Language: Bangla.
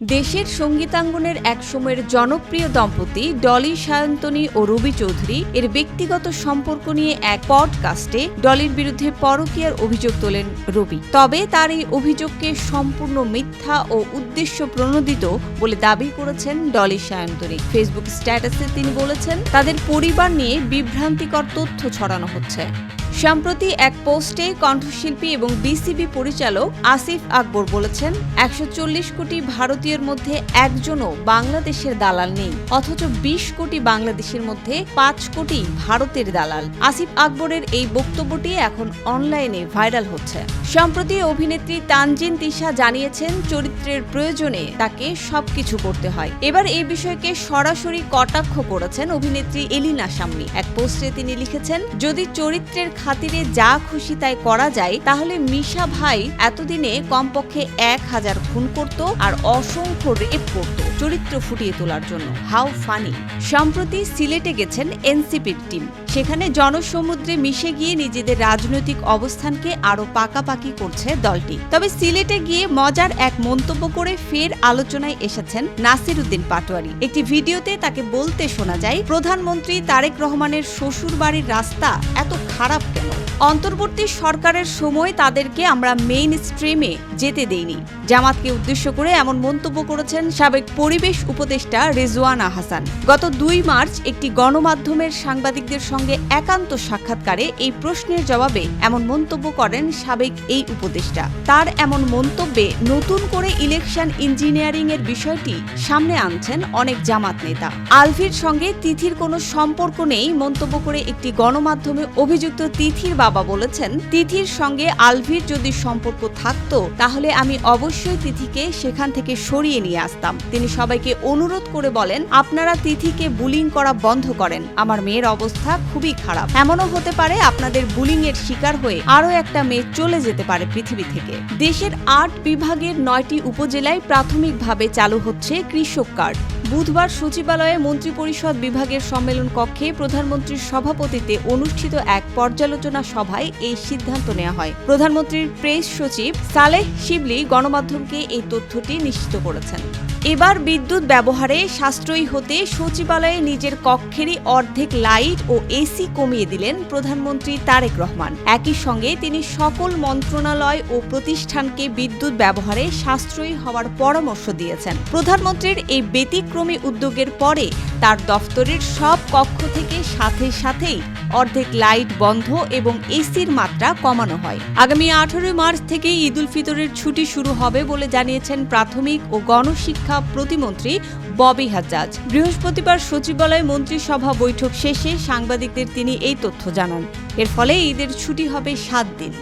দেশের সঙ্গীতাঙ্গনের এক সময়ের জনপ্রিয় দম্পতি ডলি সায়ন্তনী ও রবি চৌধুরী এর ব্যক্তিগত সম্পর্ক নিয়ে এক পডকাস্টে ডলির বিরুদ্ধে পরকীয়ার অভিযোগ তোলেন রবি। তবে তার এই অভিযোগকে সম্পূর্ণ মিথ্যা ও উদ্দেশ্য প্রণোদিত বলে দাবি করেছেন ডলি সায়ন্তনী। ফেসবুক স্ট্যাটাসে তিনি বলেছেন, তাদের পরিবার নিয়ে বিভ্রান্তিকর তথ্য ছড়ানো হচ্ছে। সম্প্রতি এক পোস্টে কণ্ঠশিল্পী এবং বিসিবি পরিচালক আসিফ আকবর বলেছেন, ১৪০ কোটি ভারতীয়ের মধ্যে একজনও বাংলাদেশের দালাল নেই, অথচ ২০ কোটি বাংলাদেশের মধ্যে ৫ কোটি ভারতের দালাল। আসিফ আকবরের এই বক্তব্যটি এখন অনলাইনে ভাইরাল হচ্ছে। সম্প্রতি অভিনেত্রী তানজিন তিশা জানিয়েছেন, চরিত্রের প্রয়োজনে তাকে সবকিছু করতে হয়। এবার এই বিষয়কে সরাসরি কটাক্ষ করেছেন অভিনেত্রী এলিনা শাম্মী। এক পোস্টে তিনি লিখেছেন, যদি চরিত্রের খাতিরে যা খুশি তাই করা যায়, তাহলে মিশা ভাই এতদিনে কমপক্ষে ১,০০০ খুন করত আর অসংখ্য রেপ করত চরিত্র ফুটিয়ে তোলার জন্য। How funny. সম্প্রতি সিলেটে গেছেন এনসিপির টিম। সেখানে জনসমুদ্রে মিশে গিয়ে নিজেদের রাজনৈতিক অবস্থানকে আরো পাকাপাকি করছে দলটি। তবে সিলেটে গিয়ে মজার এক মন্তব্য করে ফের আলোচনায় এসেছেন নাসির উদ্দিন পাটোয়ারি। একটি ভিডিওতে তাকে বলতে শোনা যায়, প্রধানমন্ত্রী তারেক রহমানের শ্বশুর বাড়ির রাস্তা এত খারাপ কেন? অন্তর্বর্তী সরকারের সময় তাদেরকে আমরা মেইন স্ট্রিমে যেতে দেইনি। জামাতকে উদ্দেশ্য করে এমন মন্তব্য করেছেন সাবেক পরিবেশ উপদেষ্টা রেজওয়ানা হাসান। গত ২ মার্চ একটি গণমাধ্যমের সাংবাদিকদের সঙ্গে একান্ত সাক্ষাৎকারে এই প্রশ্নের জবাবে এমন মন্তব্য করেন সাবেক এই উপদেষ্টা। তার এমন মন্তব্যে নতুন করে ইলেকশন ইঞ্জিনিয়ারিং এর বিষয়টি সামনে আনছেন অনেক জামাত নেতা। আলভির সঙ্গে তিথির কোনো সম্পর্ক নেই মন্তব্য করে একটি গণমাধ্যমে অভিযুক্ত তিথির বাবা বলেছেন, তিথির সঙ্গে আলভির যদি সম্পর্ক থাকতো তাহলে আমি অবশ্যই তিথিকে সেখান থেকে সরিয়ে নিয়ে আসতাম। তিনি সবাইকে অনুরোধ করে বলেন, আপনারা তিথিকে বুলিং করা বন্ধ করেন, আমার মেয়ের অবস্থা খুবই খারাপ। এমনও হতে পারে আপনাদের বুলিং এর শিকার হয়ে আরও একটা মেয়ে চলে যেতে পারে পৃথিবী থেকে। দেশের ৮ বিভাগের ৯টি উপজেলায় প্রাথমিকভাবে চালু হচ্ছে কৃষক কার্ড। বুধবার সচিবালয়ে মন্ত্রিপরিষদ বিভাগের সম্মেলন কক্ষে প্রধানমন্ত্রীর সভাপতিত্বে অনুষ্ঠিত এক পর্যালোচনা সভায় এই সিদ্ধান্ত নেওয়া হয়। প্রধানমন্ত্রীর প্রেস সচিব সালেহ শিবলি গণমাধ্যমকে এই তথ্যটি নিশ্চিত করেছেন। এবার বিদ্যুৎ ব্যবহারে সাশ্রয়ী হতে সচিবালয়ে নিজের কক্ষেরই অর্ধেক লাইট ও এসি কমিয়ে দিলেন প্রধানমন্ত্রী তারেক রহমান। একই সঙ্গে তিনি সকল মন্ত্রণালয় ও প্রতিষ্ঠানকে বিদ্যুৎ ব্যবহারে সাশ্রয়ী হওয়ার পরামর্শ দিয়েছেন। প্রধানমন্ত্রীর এই ব্যতিক্রমী উদ্যোগের পরে তার দফতরের সব কক্ষ থেকে সাথেই অর্ধেক লাইট বন্ধ এবং এসির মাত্রা কমানো হয়। আগামী ১৮ মার্চ থেকে ঈদ উল ফিতরের ছুটি শুরু হবে বলে জানিয়েছেন প্রাথমিক ও গণশিক্ষা প্রতিমন্ত্রী ববি হাজ্জাজ। বৃহস্পতিবার সচিবালয়ে মন্ত্রিসভা বৈঠক শেষে সাংবাদিকদের তিনি এই তথ্য জানান। এর ফলে ঈদের ছুটি হবে ৭ দিন।